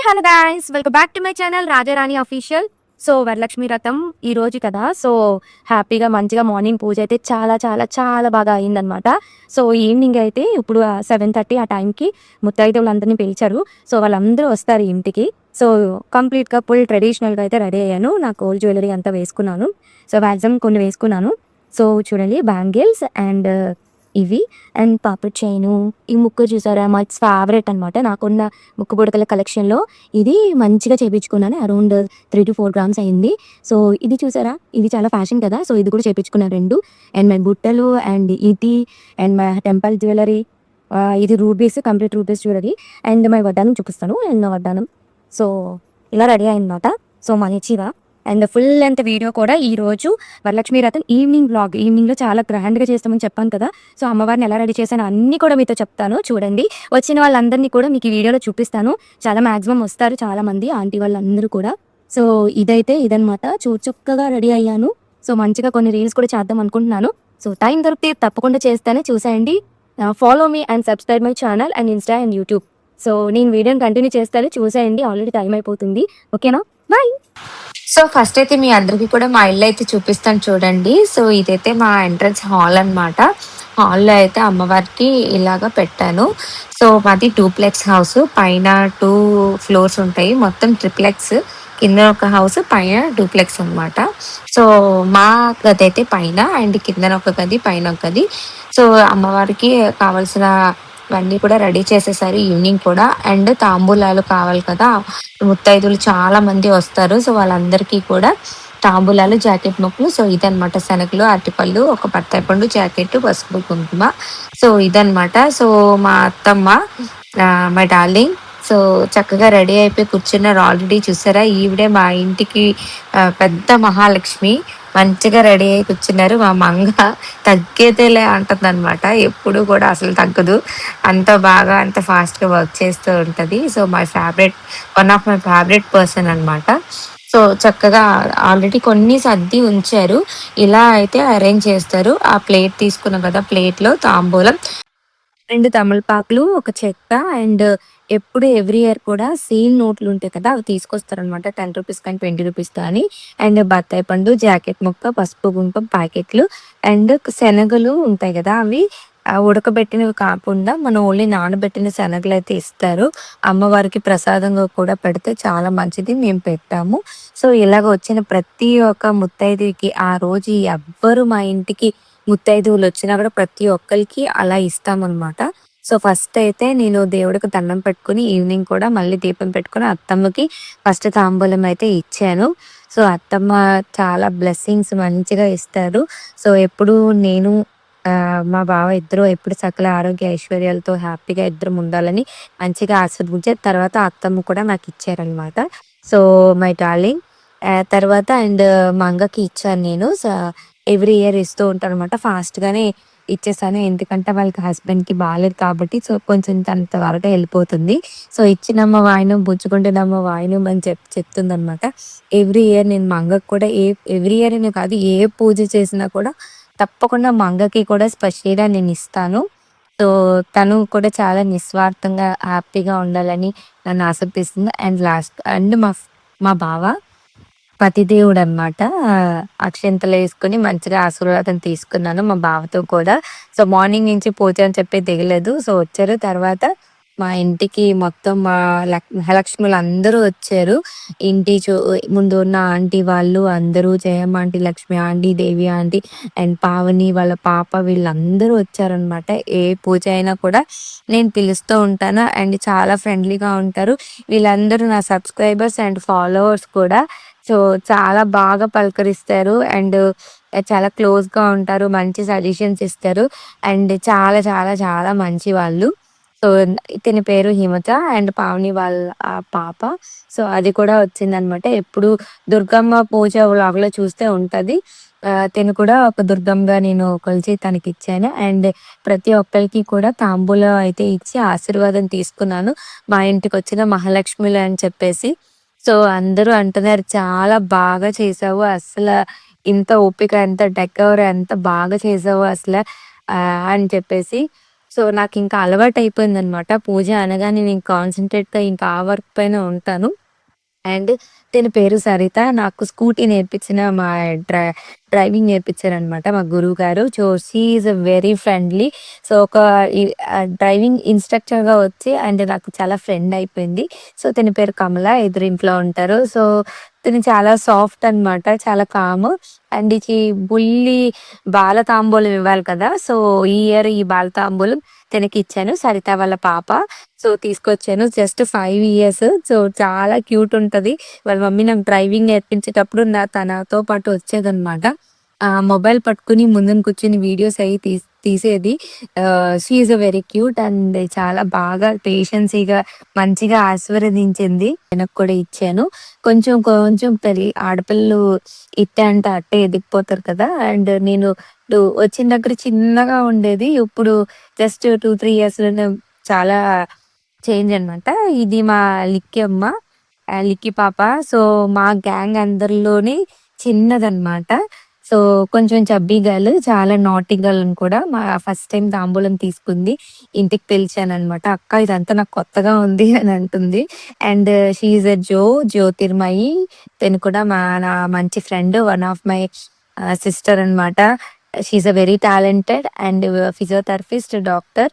Hello guys, welcome back to my channel రాజారాణి official. So Varalakshmi వ్రతం ఈ రోజు కదా. సో హ్యాపీగా మంచిగా మార్నింగ్ పూజ అయితే చాలా చాలా చాలా బాగా అయిందనమాట. సో ఈవినింగ్ అయితే ఇప్పుడు 7:30 ఆ టైంకి ముత్తైదువులందరినీ పిలిచారు. సో వాళ్ళందరూ వస్తారు ఇంటికి. సో కంప్లీట్గా ఫుల్ ట్రెడిషనల్గా అయితే రెడీ అయ్యాను. నా గోల్డ్ జ్యువెలరీ అంతా వేసుకున్నాను. సో మ్యాక్సిమం కొన్ని వేసుకున్నాను. సో చూడండి, బ్యాంగిల్స్ అండ్ ఇవి అండ్ పాపిడ్ చైను, ఈ ముక్కు చూసారా, మా ఫేవరెట్ అనమాట. నాకున్న ముక్కు పుడకల కలెక్షన్లో ఇది మంచిగా చేపించుకున్నాను. అరౌండ్ 3 to 4 గ్రామ్స్ అయింది. సో ఇది చూసారా, ఇది చాలా ఫ్యాషన్ కదా. సో ఇది కూడా చేపించుకున్నాను రెండు. అండ్ మై బుట్టలు అండ్ ఇది అండ్ మై టెంపుల్ జ్యువెలరీ, ఇది rubies, complete rubies jewellery. And my వడ్డానం చూపిస్తాను. అండ్ నా వడ్డానం సో ఇలా రెడీ అయిందన్నమాట. సో మంచిగా అండ్ ఫుల్ లెంత్ వీడియో కూడా ఈరోజు వరలక్ష్మి వ్రతం ఈవినింగ్ బ్లాగ్, ఈవినింగ్లో చాలా గ్రాండ్గా చేస్తామని చెప్పాను కదా. సో అమ్మవారిని ఎలా రెడీ చేశాను అన్నీ కూడా మీతో చెప్తాను. చూడండి, వచ్చిన వాళ్ళందరినీ కూడా మీకు ఈ వీడియోలో చూపిస్తాను. చాలా మ్యాక్సిమం వస్తారు, చాలా మంది ఆంటీ వాళ్ళందరూ కూడా. సో ఇదనమాట. చక్కగా రెడీ అయ్యాను. సో మంచిగా కొన్ని రీల్స్ కూడా చేద్దాం అనుకుంటున్నాను. సో టైం దొరికితే తప్పకుండా చేస్తానే, చూసేయండి. Follow me and subscribe my channel and Insta and YouTube. So నేను వీడియోని కంటిన్యూ చేస్తాను, చూసేయండి. ఆల్రెడీ టైం అయిపోతుంది. ఓకేనా, బాయ్. సో ఫస్ట్ అయితే మీ అందరికి కూడా మా ఇల్లు అయితే చూపిస్తాను చూడండి. సో ఇదైతే మా ఎంట్రన్స్ హాల్ అన్నమాట. హాల్లో అయితే అమ్మవారికి ఇలాగా పెట్టాను. సో మాది 2 ప్లెక్స్ హౌస్, పైన 2 ఫ్లోర్స్ ఉంటాయి, మొత్తం ట్రిప్లెక్స్. కింద ఒక హౌస్, పైన 2 ప్లెక్స్ అనమాట. సో మా గది అయితే పైన అండ్ కిందన ఒక గది, పైన ఒక గది. సో అమ్మవారికి కావాల్సిన ఇవన్నీ కూడా రెడీ చేసేసారు ఈవినింగ్ కూడా. అండ్ తాంబూలాలు కావాలి కదా, ముత్తైదులు చాలా మంది వస్తారు. సో వాళ్ళందరికీ కూడా తాంబూలాలు, జాకెట్ ముక్కలు. సో ఇదనమాట, శనగలు, అరటిపళ్ళు, ఒక బత్తాయి పండు, జాకెట్, పసుపు, కుంకుమ. సో ఇదనమాట. సో మా అత్తమ్మ, మై డార్లింగ్, సో చక్కగా రెడీ అయిపోయి కూర్చున్నారు. ఆల్రెడీ చూసారా, ఈవిడే మా ఇంటికి పెద్ద మహాలక్ష్మి. మంచిగా రెడీ అయి కూర్చున్నారు. మా మంగ తగ్గేదేలే అంటుంది అనమాట. ఎప్పుడు కూడా అసలు తగ్గదు, అంత బాగా అంత ఫాస్ట్గా వర్క్ చేస్తూ ఉంటుంది. So one of my favourite person అనమాట. సో చక్కగా ఆల్రెడీ కొన్ని సర్ది ఉంచారు. ఇలా అయితే అరేంజ్ చేస్తారు. ఆ ప్లేట్ తీసుకున్నాం కదా, ప్లేట్లో తాంబూలం, 2 తమలపాకులు, ఒక చెక్క అండ్ ఎప్పుడు ఎవ్రీ ఇయర్ కూడా సీల్ నోట్లు ఉంటాయి కదా, అవి తీసుకొస్తారనమాట. 10 రూపీస్ కానీ 20 రూపీస్ కానీ. అండ్ బత్తాయి పండు, జాకెట్ ముక్క, పసుపు, కుంకుమ ప్యాకెట్లు అండ్ శనగలు ఉంటాయి కదా, అవి ఉడకబెట్టినవి కాకుండా మనం ఓన్లీ నానబెట్టిన శనగలు అయితే ఇస్తారు. అమ్మవారికి ప్రసాదంగా కూడా పెడితే చాలా మంచిది, మేము పెట్టాము. సో ఇలాగ వచ్చిన ప్రతి ఒక్క ముత్తైదుకి ఆ రోజు ఎవ్వరు మా ఇంటికి ముత్తైదువులు వచ్చినా కూడా ప్రతి ఒక్కరికి అలా ఇస్తామన్నమాట. సో ఫస్ట్ అయితే నేను దేవుడికి దండం పెట్టుకుని ఈవినింగ్ కూడా మళ్ళీ దీపం పెట్టుకుని అత్తమ్మకి ఫస్ట్ తాంబూలం అయితే ఇచ్చాను. సో అత్తమ్మ చాలా బ్లెస్సింగ్స్ మంచిగా ఇస్తారు. సో ఎప్పుడు నేను మా బావ ఇద్దరు ఎప్పుడు సకల ఆరోగ్య ఐశ్వర్యాలతో హ్యాపీగా ఇద్దరు ఉండాలని మంచిగా ఆశీర్వదించారు. తర్వాత అత్తమ్మ కూడా నాకు ఇచ్చారనమాట. So my darling. తర్వాత అండ్ మా అంగకి ఇచ్చాను నేను. ఎవ్రీ ఇయర్ ఇస్తూ ఉంటాను అనమాట. ఫాస్ట్గానే ఇచ్చేసాను, ఎందుకంటే వాళ్ళకి హస్బెండ్కి బాగాలేదు కాబట్టి. సో కొంచెం తన త్వరగా వెళ్ళిపోతుంది. సో ఇచ్చినమ్మ వాయినం పుచ్చుకుంటున్నమ్మ వాయినం అని చెప్తుంది అనమాట. ఎవ్రీ ఇయర్ నేను మా అంగకి కూడా ఎవ్రీ ఇయర్ అనే కాదు, ఏ పూజ చేసినా కూడా తప్పకుండా మా అంగకి కూడా స్పెషల్గా నేను ఇస్తాను. సో తను కూడా చాలా నిస్వార్థంగా హ్యాపీగా ఉండాలని నన్ను ఆశిస్తుంది. అండ్ లాస్ట్ అండ్ మా బావ పతిదేవుడు అనమాట. అక్షింతలేసుకొని మంచిగా ఆశీర్వాదం తీసుకున్నాను మా బావతో కూడా. సో మార్నింగ్ నుంచి పూజ అని చెప్పి దిగలేదు. సో వచ్చారు. తర్వాత మా ఇంటికి మొత్తం మా మహాలక్ష్ములు అందరూ వచ్చారు. ఇంటి ముందు ఉన్న ఆంటీ వాళ్ళు అందరూ, Jayamma aunty, Lakshmi aunty, Devi aunty and Pavani వాళ్ళ పాప, వీళ్ళందరూ వచ్చారనమాట. ఏ పూజ అయినా కూడా నేను పిలుస్తూ ఉంటాను అండ్ చాలా ఫ్రెండ్లీగా ఉంటారు. వీళ్ళందరూ నా సబ్స్క్రైబర్స్ అండ్ ఫాలోవర్స్ కూడా. సో చాలా బాగా పలకరిస్తారు అండ్ చాలా క్లోజ్‌గా ఉంటారు. మంచి సజెషన్స్ ఇస్తారు అండ్ చాలా చాలా చాలా మంచి వాళ్ళు. సో ఇతని పేరు హిమజ అండ్ పావని వాళ్ళ పాప. సో అది కూడా వచ్చిందనమాట. ఎప్పుడు దుర్గమ్మ పూజ వ్లాగ్‌లో చూస్తే ఉంటది. తిను కూడా ఒక దుర్గమ్మగా నేను కొలిచి తనకిచ్చాను. అండ్ ప్రతి ఒక్కరికి కూడా తాంబూలం అయితే ఇచ్చి ఆశీర్వాదం తీసుకున్నాను, మా ఇంటికొచ్చిన మహాలక్ష్మిలు అని చెప్పేసి. సో అందరూ అంటున్నారు, "చాలా బాగా చేసావు. అసల ఇంత ఓపిక, ఎంత డెకర్ ఎంత బాగా చేసావు అసల" అని చెప్పేసి. సో, నాకింకా అలవాటయిపోయిందనమాట. పూజ అనగానే నేను కాన్సంట్రేట్‌గా ఇంకా ఆ వర్క్ పైన ఉంటాను. అండ్ తిన పేరు సరిత. నాకు స్కూటీ నేర్పించిన మా డ్రై డ్రైవింగ్ నేర్పించారనమాట మా గురువుగారు. So, she is very friendly. So, ఒక ఈ డ్రైవింగ్ ఇన్‌స్ట్రక్టర్‌గా వచ్చి అండ్ నాకు చాలా ఫ్రెండ్ అయిపోయింది. సో, తిన పేరు కమల. ఎదురింట్లో ఉంటారు. సో, తిను చాలా సాఫ్ట్ అనమాట. చాలా కాము. అండ్ బుల్లి బాల తాంబూలం ఇవ్వాలి కదా! సో, ఈ ఇయర్ ఈ బాల తాంబూలం తినకిచ్చాను. సరిత వాళ్ళ పాప. సో, తీసుకొచ్చాను. Just 5 years. సో, చాలా క్యూట్ ఉంటది. వాళ్ళ మమ్మీ నాకు డ్రైవింగ్ నేర్పించేటప్పుడు తనతో పాటు వచ్చేదనమాట. మొబైల్ పట్టుకొని ముందున కూర్చొని వీడియోస్ అయి తీసేది. She is very cute and చాలా బాగా పేషెన్సీగా మంచిగా ఆశీర్వదించింది. ఆయనకు కూడా ఇచ్చాను. కొంచెం కొంచెం ఆడపిల్లలు ఇట్టే అంటే అట్టే ఎదిగిపోతారు కదా! అండ్ నేను వచ్చిన దగ్గర చిన్నగా ఉండేది. ఇప్పుడు జస్ట్ 2, 3 ఇయర్స్‌లోనే చాలా చేంజ్ అనమాట. ఇది మా లిక్కీ అమ్మ. లిక్కీ పాప. సో, మా గ్యాంగ్ అందరిలోని చిన్నదనమాట. సో, కొంచెం చబ్బీ గర్ల్. చాలా నాటీ గర్ల్ కూడా. ఫస్ట్ టైమ్ తాంబూలం తీసుకుంది. ఇంటికి పిలిచాననమాట. "అక్క ఇదంతా నాకు కొత్తగా ఉంది" అని అంటుంది. And she is Jyothirmayi. తిను కూడా నా మంచి friend. One of my sister అనమాట. She is very talented and physiotherapist, doctor.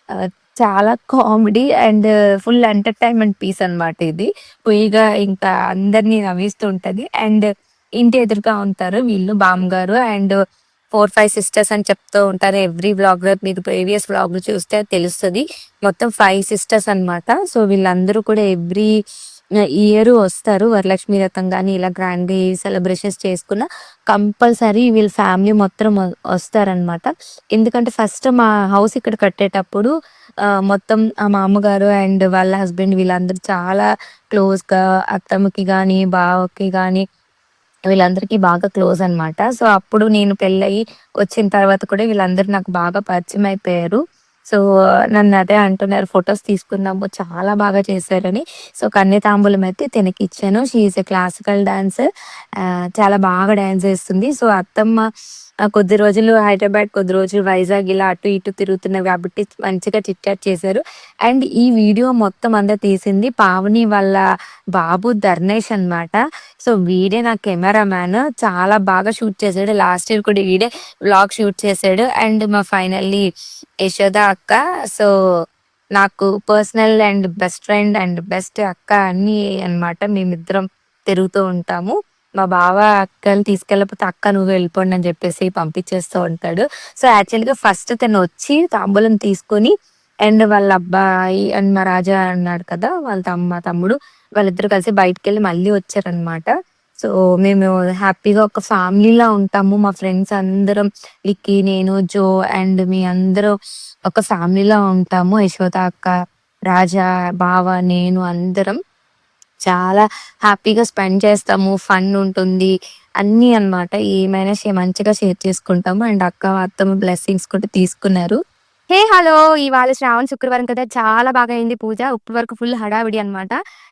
Ah, చాలా comedy and full entertainment piece అనమాట ఇది. ఫుల్‌గా ఇంకా అందరిని నవ్విస్తూ ఉంటది. అండ్ ఇంటి ఎదురుగా ఉంటారు వీళ్ళు బామ్మగారు అండ్ 4, 5 సిస్టర్స్ అని చెప్తూ ఉంటారు. ఎవ్రీ వ్లాగ్‌లో మీరు ప్రీవియస్ వ్లాగ్‌లు చూస్తే తెలుస్తది. మొత్తం 5 సిస్టర్స్ అనమాట. సో, వీళ్ళందరూ కూడా ఎవ్రీ ఇయర్ వస్తారు. వరలక్ష్మి వ్రతం గాని ఇలా గ్రాండ్‌గా ఏ సెలబ్రేషన్స్ చేసుకున్నా కంపల్సరీ వీళ్ళ ఫ్యామిలీ మొత్తం వస్తారనమాట. ఎందుకంటే ఫస్ట్ మా హౌస్ ఇక్కడ కట్టేటప్పుడు మొత్తం మా అమ్మగారు అండ్ వాళ్ళ హస్బెండ్ వీళ్ళందరూ చాలా క్లోజ్‌గా అత్తమ్మకి గాని, బావకి గాని వీళ్ళందరికీ బాగా క్లోజ్ అనమాట. సో, అప్పుడు నేను పెళ్ళయ్యి వచ్చిన తర్వాత కూడా వీళ్ళందరూ నాకు బాగా పరిచయం అయిపోయారు. సో, నన్నదే అంటున్నారు ఫోటోస్ తీసుకుందాము చాలా బాగా చేశారని. సో, కన్య తాంబూలం అయితే తినకిచ్చాను. She is a classical dancer. చాలా బాగా డాన్స్ చేస్తుంది. సో, అత్తమ్మ కొద్ది రోజులు హైదరాబాద్, కొద్ది రోజులు వైజాగ్ ఇలా అటు ఇటు తిరుగుతున్నారు కాబట్టి మంచిగా చిట్ చాట్ చేశారు. అండ్ ఈ వీడియో మొత్తం అంతా తీసింది పావని వాళ్ళ బాబు ధర్నేష్ అనమాట. సో, వీడే నా కెమెరామాన్. చాలా బాగా షూట్ చేశాడు. లాస్ట్ ఇయర్ కూడా వీడే వ్లాగ్ షూట్ చేశాడు. అండ్ మా ఫైనల్లీ యశోద అక్క. సో, నాకు personal and best friend and best అక్క అన్నీ అన్నమాట. మేమిద్దరం తిరుగుతూ ఉంటాము. మా బావ అక్కని తీసుకెళ్ళకపోతే "అక్క నువ్వు వెళ్ళిపోండి" అని చెప్పేసి పంపించేస్తూ ఉంటాడు. సో, యాక్చువల్‌గా ఫస్ట్ తనొచ్చి తాంబూలం తీసుకొని అండ్ వాళ్ళ అబ్బాయి అండ్ మా రాజా అన్నాడు కదా! వాళ్ళ మా తమ్ముడు వాళ్ళిద్దరూ కలిసి బయటికెళ్ళి మళ్ళీ వచ్చారనమాట. సో, మేము హ్యాపీగా ఒక ఫ్యామిలీలా ఉంటాము. మా ఫ్రెండ్స్ అందరం లిక్కీ, నేను, జో అండ్ మీ అందరూ ఒక ఫ్యామిలీలా ఉంటాము. యశోద అక్క, రాజా, బావ, నేను అందరం చాలా హ్యాపీగా స్పెండ్ చేస్తాము. ఫన్ ఉంటుంది. అన్నీ అన్నమాట. ఏమైనా మంచిగా షేర్ చేసుకుంటాము. అండ్ అక్క, అత్తమ్మ బ్లెస్సింగ్స్ కూడా తీసుకున్నారు. హలో! ఇవాళ శ్రావణ శుక్రవారం కదా! చాలా బాగా అయింది పూజ. ఇప్పటి వరకు ఫుల్ హడావిడి అనమాట.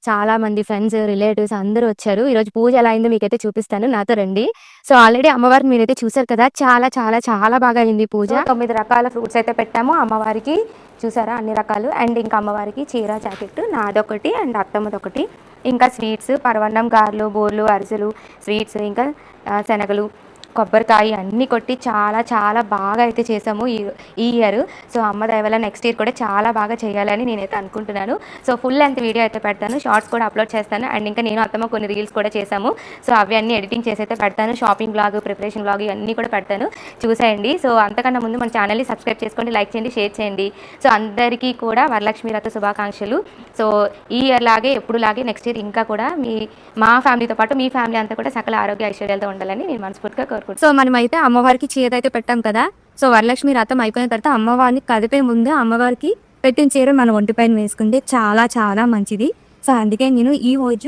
చాలా మంది ఫ్రెండ్స్, రిలేటివ్స్ అందరూ వచ్చారు. ఈరోజు పూజ ఎలా అయిందో మీకైతే చూపిస్తాను. నాతో రండి. సో, ఆల్రెడీ అమ్మవారిని మీరైతే చూసారు కదా! చాలా చాలా చాలా బాగా అయింది పూజ. 9 రకాల ఫ్రూట్స్ అయితే పెట్టాము అమ్మవారికి. చూసారా అన్ని రకాలు. అండ్ ఇంకా అమ్మవారికి చీర, జాకెట్ నాదొకటి అండ్ అత్తమ్మదొకటి. ఇంకా స్వీట్స్, పరవన్నం, గారెలు, బూరెలు, అరిసెలు, స్వీట్స్ ఇంకా శనగలు, కొబ్బరికాయ అన్నీ కొట్టి చాలా చాలా బాగా అయితే చేసాము ఈ ఇయర్. సో, అమ్మ దయ వల్ల నెక్స్ట్ ఇయర్ కూడా చాలా బాగా చేయాలని నేనైతే అనుకుంటున్నాను. సో, ఫుల్ లెంత్ వీడియో అయితే పెడతాను. షార్ట్స్ కూడా అప్లోడ్ చేస్తాను. అండ్ ఇంకా నేను అత్తమ్మ కొన్ని రీల్స్ కూడా చేసాము. సో, అవి అన్నీ ఎడిటింగ్ చేసి అయితే పెడతాను. షాపింగ్ బ్లాగ్, ప్రిపరేషన్ బ్లాగ్ ఇవన్నీ కూడా పెడతాను. చూసేయండి. సో, అంతకన్నా ముందు మన ఛానల్ని సబ్స్క్రైబ్ చేసుకోండి, లైక్ చేయండి, షేర్ చేయండి. సో, అందరికీ కూడా వరలక్ష్మి వ్రత శుభాకాంక్షలు. సో, ఈ ఇయర్ లాగే ఎప్పుడులాగే నెక్స్ట్ ఇయర్ ఇంకా కూడా మా ఫ్యామిలీతో పాటు మీ ఫ్యామిలీ అంతా కూడా సకల ఆరోగ్య ఐశ్వర్యాలతో ఉండాలని నేను మనస్ఫూర్తిగా కోరుకుంటున్నాను. సో, మనమైతే అమ్మవారికి చీర అయితే పెట్టాం కదా! సో, వరలక్ష్మి వ్రతం అయిపోయిన తర్వాత అమ్మవారిని కదిపే ముందు అమ్మవారికి పెట్టిన చీర మన ఒంటిపైన వేసుకుంటే చాలా చాలా మంచిది. సో, అందుకే నేను ఈ ఇయర్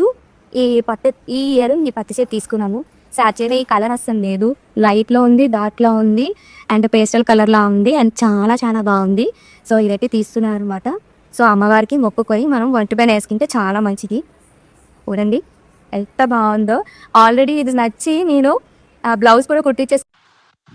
ఈ పట్టు చీర తీసుకున్నాను. సో, ఆ చీర ఈ కలర్ అస్సలు లేదు. లైట్‌లో ఉంది, డార్క్‌లో ఉంది అండ్ పేస్టల్ కలర్‌లా ఉంది అండ్ చాలా చాలా బాగుంది. సో, ఇదైతే తీస్తున్నాను అనమాట. సో, అమ్మవారికి మొక్కుకొని మనం ఒంటిపైన వేసుకుంటే చాలా మంచిది. చూడండి ఎంత బాగుందో. ఆల్రెడీ ఇది నచ్చి నేను బ్లౌజ్ కూడా కుట్టించేసి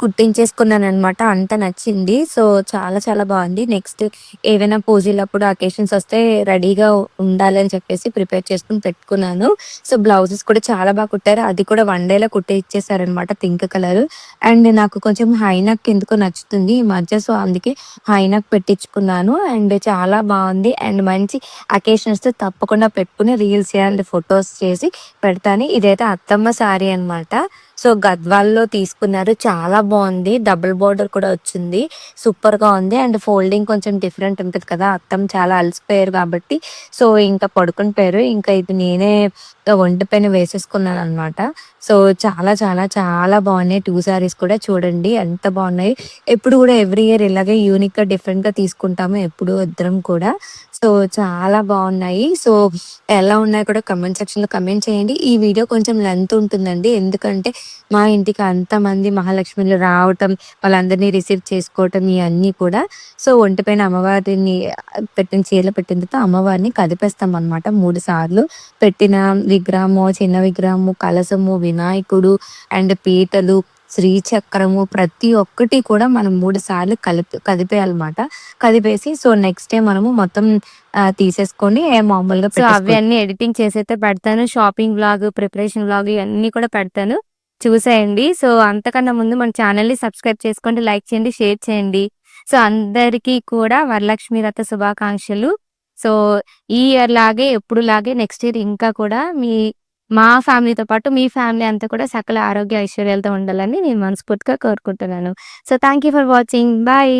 కుట్టించేసుకున్నాననమాట. అంత నచ్చింది. సో, చాలా చాలా బావుంది. నెక్స్ట్ ఏవైనా పూజలప్పుడు, అకేషన్స్ వస్తే రెడీగా ఉండాలని చెప్పేసి ప్రిపేర్ చేసుకొని పెట్టుకున్నాను. సో, బ్లౌజెస్ కూడా చాలా బాగా కుట్టారు. అది కూడా వన్ డేలో కుట్టి ఇచ్చేసారనమాట పింక్ కలరు. అండ్ నాకు కొంచెం హై నెక్ ఎందుకో నచ్చుతుంది ఈ మధ్య. సో, అందుకే హై నెక్ పెట్టించుకున్నాను. అండ్ చాలా బావుంది. అండ్ మంచి అకేషన్స్‌తో తప్పకుండా పెట్టుకొని రీల్స్ అండ్ ఫోటోస్ చేసి పెడతాను. ఇదైతే అత్తమ్మ శారీ అనమాట. సో, గద్వాల్‌లో తీసుకున్నారు. చాలా బావుంది. డబుల్ బోర్డర్ కూడా వచ్చింది. సూపర్‌గా ఉంది. అండ్ ఫోల్డింగ్ కొంచెం డిఫరెంట్ ఉంటది కదా! అత్తమ్మ చాలా అలసిపోయారు కాబట్టి, సో, ఇంకా పడుకొని పోయారు. ఇంకా ఇది నేనే ఒంటి పైన వేసేసుకున్నాననమాట. సో, చాలా చాలా చాలా బావున్నాయి. 2 శారీస్ కూడా చూడండి ఎంత బావున్నాయి. ఎప్పుడు కూడా ఎవ్రీ ఇయర్ ఇలాగే యూనిక్‌గా, డిఫరెంట్‌గా తీసుకుంటాము ఎప్పుడు ఇద్దరం కూడా. సో, చాలా బావున్నాయి. సో, ఎలా ఉన్నాయో కూడా కామెంట్ సెక్షన్‌లో కామెంట్ చేయండి. ఈ వీడియో కొంచెం లెంత్ ఉంటుందండి. ఎందుకంటే మా ఇంటికి అంతమంది మహాలక్ష్మిలు రావటం, వాళ్ళందరినీ రిసీవ్ చేసుకోవటం ఇయన్నీ కూడా. సో, ఒంటి పైన అమ్మవారిని పెట్టిన చీరలో పెట్టిన తర్వాత అమ్మవారిని కదిపేస్తామనమాట 3 సార్లు. పెట్టిన విగ్రహము, చిన్న విగ్రహము, కలశము, వినాయకుడు అండ్ పీటలు, శ్రీచక్రము ప్రతి ఒక్కటి కూడా మనం 3 సార్లు కదిపేయాలన్నమాట. కదిపేసి సో, నెక్స్ట్ డే మనము మొత్తం తీసేసుకొని మామూలుగా సో, అవి పెట్టేసుకో అన్నీ ఎడిటింగ్ చేసైతే పెడతాను. షాపింగ్ వ్లాగ్, ప్రిపరేషన్ వ్లాగ్ ఇయన్నీ కూడా పెడతాను. చూసేయండి. సో, అంతకన్నా ముందు మన ఛానెల్‌ని సబ్స్క్రైబ్ చేసుకోండి, లైక్ చేయండి, షేర్ చేయండి. సో, అందరికీ కూడా వరలక్ష్మి వ్రత శుభాకాంక్షలు. సో, ఈ ఇయర్ లాగే ఎప్పుడులాగే నెక్స్ట్ ఇయర్ ఇంకా కూడా మా ఫ్యామిలీతో పాటు మీ ఫ్యామిలీ అంతా కూడా సకల ఆరోగ్య ఐశ్వర్యాలతో ఉండాలని నేను మనస్ఫూర్తిగా కోరుకుంటున్నాను. So, thank you for watching. Bye.